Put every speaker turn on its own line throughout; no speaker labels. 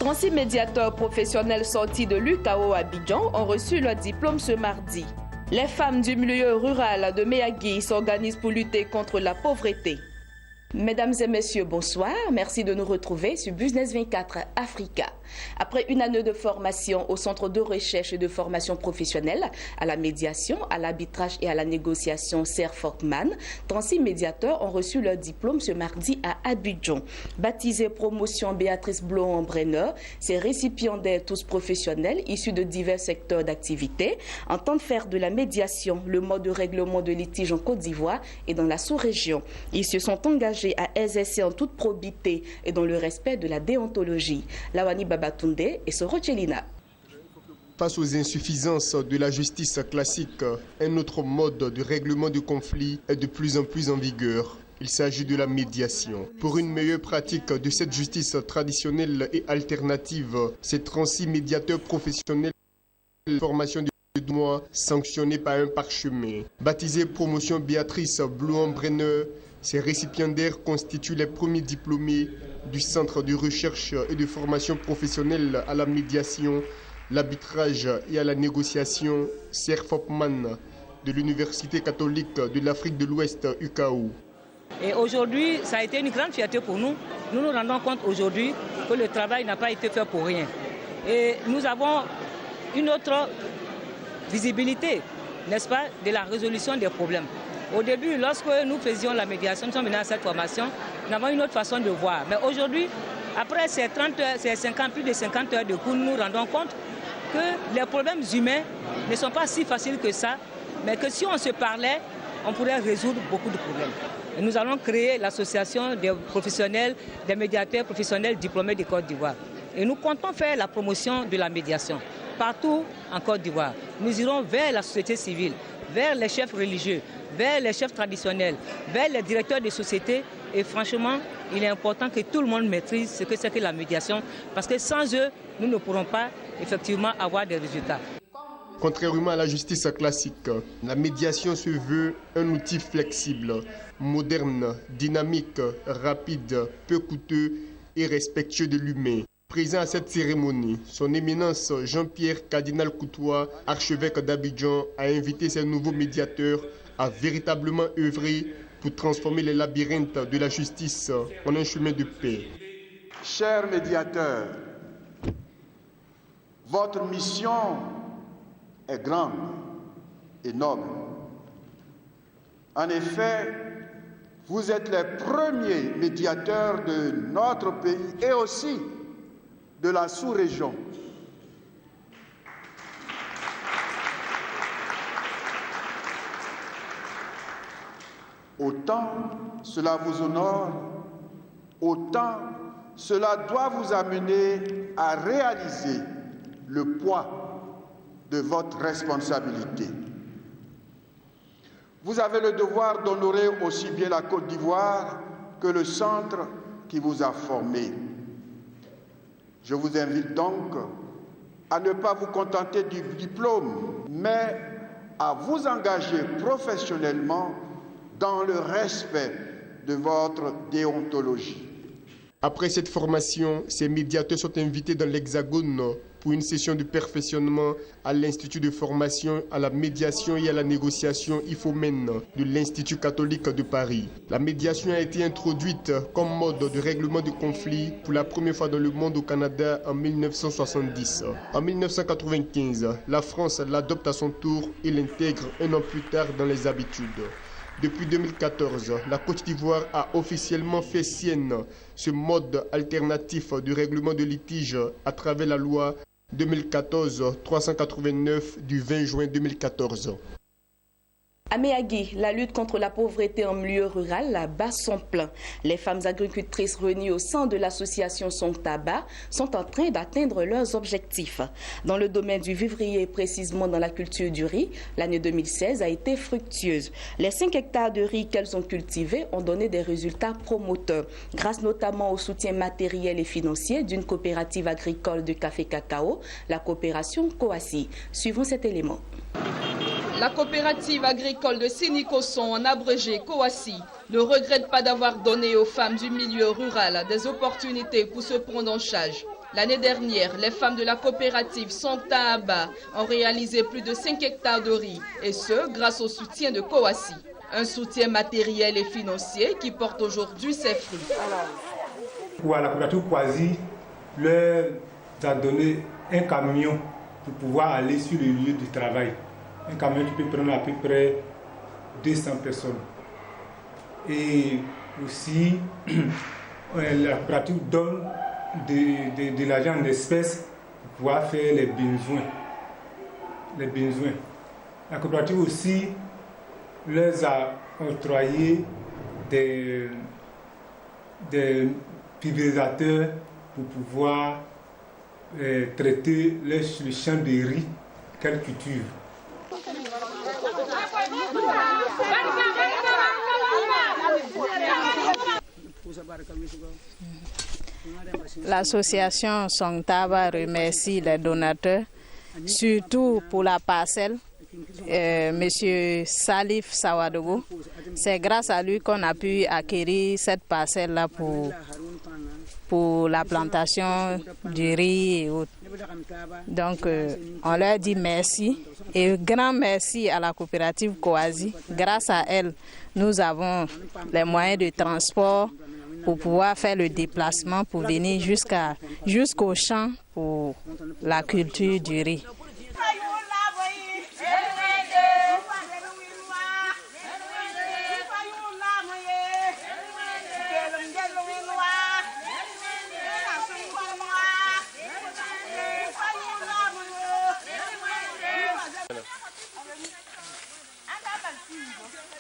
36 médiateurs professionnels sortis de l'UKO Abidjan ont reçu leur diplôme ce mardi. Les femmes du milieu rural de Méagui s'organisent pour lutter contre la pauvreté. Mesdames et messieurs, bonsoir. Merci de nous retrouver sur Business 24 Africa. Après une année de formation au Centre de recherche et de formation professionnelle, à la médiation, à l'arbitrage et à la négociation Serre Fortman, 36 médiateurs ont reçu leur diplôme ce mardi à Abidjan. Baptisé Promotion Béatrice Blouin-Brenner, ces récipiendaires tous professionnels issus de divers secteurs d'activité entendent faire de la médiation le mode de règlement de litiges en Côte d'Ivoire et dans la sous-région. Ils se sont engagés à exercer en toute probité et dans le respect de la déontologie. Lawani Babatunde et Sorochelina.
Face aux insuffisances de la justice classique, un autre mode de règlement de conflits est de plus en plus en vigueur. Il s'agit de la médiation. Pour une meilleure pratique de cette justice traditionnelle et alternative, ces 36 médiateurs professionnels de formation de 2 mois sanctionnés par un parchemin. Baptisé Promotion Béatrice Blouin-Brenner, ces récipiendaires constituent les premiers diplômés du Centre de recherche et de formation professionnelle à la médiation, l'arbitrage et à la négociation Serre Fortman de l'Université catholique de l'Afrique de l'Ouest UKO.
Et aujourd'hui, ça a été une grande fierté pour nous. Nous nous rendons compte aujourd'hui que le travail n'a pas été fait pour rien. Et nous avons une autre visibilité, n'est-ce pas, de la résolution des problèmes. Au début, lorsque nous faisions la médiation, nous sommes venus à cette formation, nous avons une autre façon de voir. Mais aujourd'hui, après ces 30 heures, ces 50, plus de 50 heures de cours, nous nous rendons compte que les problèmes humains ne sont pas si faciles que ça, mais que si on se parlait, on pourrait résoudre beaucoup de problèmes. Et nous allons créer l'association des professionnels, des médiateurs professionnels diplômés de Côte d'Ivoire. Et nous comptons faire la promotion de la médiation partout en Côte d'Ivoire. Nous irons vers la société civile, vers les chefs religieux, vers les chefs traditionnels, vers les directeurs de sociétés. Et franchement, il est important que tout le monde maîtrise ce que c'est que la médiation, parce que sans eux, nous ne pourrons pas effectivement avoir des résultats.
Contrairement à la justice classique, la médiation se veut un outil flexible, moderne, dynamique, rapide, peu coûteux et respectueux de l'humain. Présent à cette cérémonie, son éminence Jean-Pierre Cardinal Coutois, archevêque d'Abidjan, a invité ses nouveaux médiateurs à véritablement œuvrer pour transformer les labyrinthes de la justice en un chemin de paix.
Chers médiateurs, votre mission est grande et noble. En effet, vous êtes les premiers médiateurs de notre pays et aussi de la sous-région. Autant cela vous honore, autant cela doit vous amener à réaliser le poids de votre responsabilité. Vous avez le devoir d'honorer aussi bien la Côte d'Ivoire que le centre qui vous a formé. Je vous invite donc à ne pas vous contenter du diplôme, mais à vous engager professionnellement dans le respect de votre déontologie.
Après cette formation, ces médiateurs sont invités dans l'Hexagone pour une session de perfectionnement à l'Institut de formation à la médiation et à la négociation IFOMEN de l'Institut catholique de Paris. La médiation a été introduite comme mode de règlement de conflits pour la première fois dans le monde au Canada en 1970. En 1995, la France l'adopte à son tour et l'intègre un an plus tard dans les habitudes. Depuis 2014, la Côte d'Ivoire a officiellement fait sienne ce mode alternatif de règlement de litige à travers la loi 2014-389 du 20 juin 2014.
À Méagui, la lutte contre la pauvreté en milieu rural bat son plein. Les femmes agricultrices réunies au sein de l'association Son Tabac sont en train d'atteindre leurs objectifs. Dans le domaine du vivrier, précisément dans la culture du riz, l'année 2016 a été fructueuse. Les 5 hectares de riz qu'elles ont cultivés ont donné des résultats promoteurs, grâce notamment au soutien matériel et financier d'une coopérative agricole de café-cacao, la coopération Coassi. Suivons cet élément.
La coopérative agricole de Sénikosson, en abrégé Coassi, ne regrette pas d'avoir donné aux femmes du milieu rural des opportunités pour se prendre en charge. L'année dernière, les femmes de la coopérative Santa Aba ont réalisé plus de 5 hectares de riz, et ce, grâce au soutien de Kowassi. Un soutien matériel et financier qui porte aujourd'hui ses fruits.
Pour la coopérative Kowassi, leur a donné un camion pour pouvoir aller sur le lieu du travail. Un camion qui peut prendre à peu près 200 personnes. Et aussi, la coopérative donne de l'argent en espèces pour pouvoir faire les besoins. La coopérative aussi leur a octroyé des pulvérisateurs pour pouvoir traiter le champ de riz qu'elles cultivent.
L'association Songtaba remercie les donateurs, surtout pour la parcelle, Monsieur Salif Sawadogo. C'est grâce à lui qu'on a pu acquérir cette parcelle-là pour la plantation du riz et autres. Donc, on leur dit merci et grand merci à la coopérative Kowassi. Grâce à elle, nous avons les moyens de transport pour pouvoir faire le déplacement pour venir jusqu'au champ pour la culture du riz.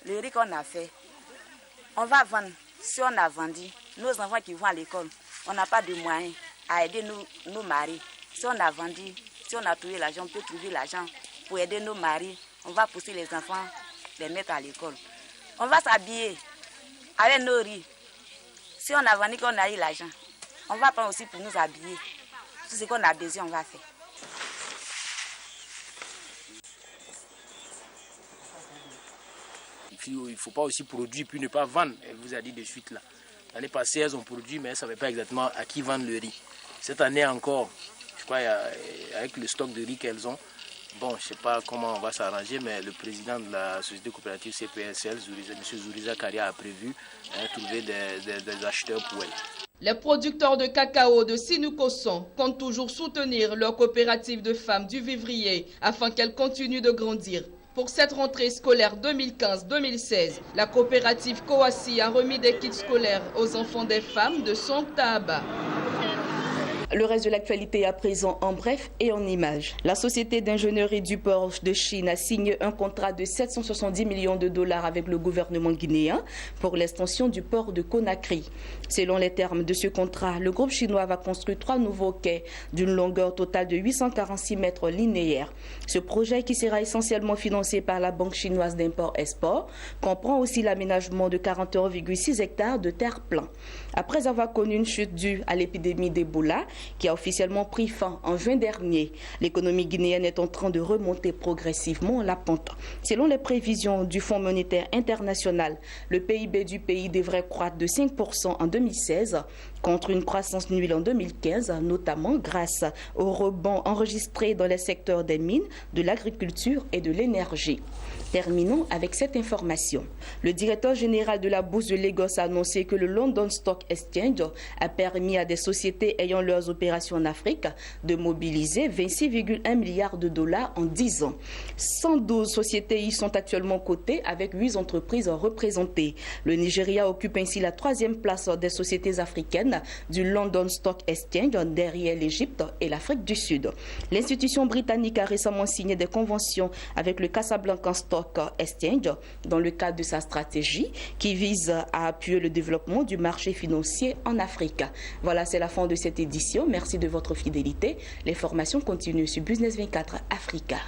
Le riz qu'on a fait, on va vendre. Si on a vendu, nos enfants qui vont à l'école, on n'a pas de moyens à aider nos maris. Si on a vendu, si on a trouvé l'argent, on peut trouver l'argent pour aider nos maris. On va pousser les enfants, les mettre à l'école. On va s'habiller avec nos riz. Si on a vendu, qu'on a eu l'argent, on va prendre aussi pour nous habiller. Tout ce qu'on a besoin, on va faire.
Il ne faut pas aussi produire puis ne pas vendre. Elle vous a dit de suite là. L'année passée, elles ont produit, mais elles ne savaient pas exactement à qui vendre le riz. Cette année encore, je crois, avec le stock de riz qu'elles ont, bon, je ne sais pas comment on va s'arranger, mais le président de la société coopérative CPSL, M. Zouriza Karia, a prévu trouver des acheteurs pour elles.
Les producteurs de cacao de Sénikoson comptent toujours soutenir leur coopérative de femmes du vivrier afin qu'elle continue de grandir. Pour cette rentrée scolaire 2015-2016, la coopérative Kowassi a remis des kits scolaires aux enfants des femmes de Songtaba.
Le reste de l'actualité à présent en bref et en images. La société d'ingénierie du port de Chine a signé un contrat de 770 millions de dollars avec le gouvernement guinéen pour l'extension du port de Conakry. Selon les termes de ce contrat, le groupe chinois va construire 3 nouveaux quais d'une longueur totale de 846 mètres linéaires. Ce projet, qui sera essentiellement financé par la Banque chinoise d'import-export, comprend aussi l'aménagement de 41,6 hectares de terre plans. Après avoir connu une chute due à l'épidémie d'Ebola, qui a officiellement pris fin en juin dernier, l'économie guinéenne est en train de remonter progressivement la pente. Selon les prévisions du Fonds monétaire international, le PIB du pays devrait croître de 5% en 2016 contre une croissance nulle en 2015, notamment grâce au rebond enregistré dans les secteurs des mines, de l'agriculture et de l'énergie. Terminons avec cette information. Le directeur général de la bourse de Lagos a annoncé que le London Stock Exchange a permis à des sociétés ayant leurs opérations en Afrique de mobiliser 26,1 milliards de dollars en 10 ans. 112 sociétés y sont actuellement cotées avec 8 entreprises représentées. Le Nigeria occupe ainsi la 3e place des sociétés africaines du London Stock Exchange derrière l'Égypte et l'Afrique du Sud. L'institution britannique a récemment signé des conventions avec le Casablanca Stock Exchange dans le cadre de sa stratégie qui vise à appuyer le développement du marché financier en Afrique. Voilà, c'est la fin de cette édition. Merci de votre fidélité. Les formations continuent sur Business 24 Africa.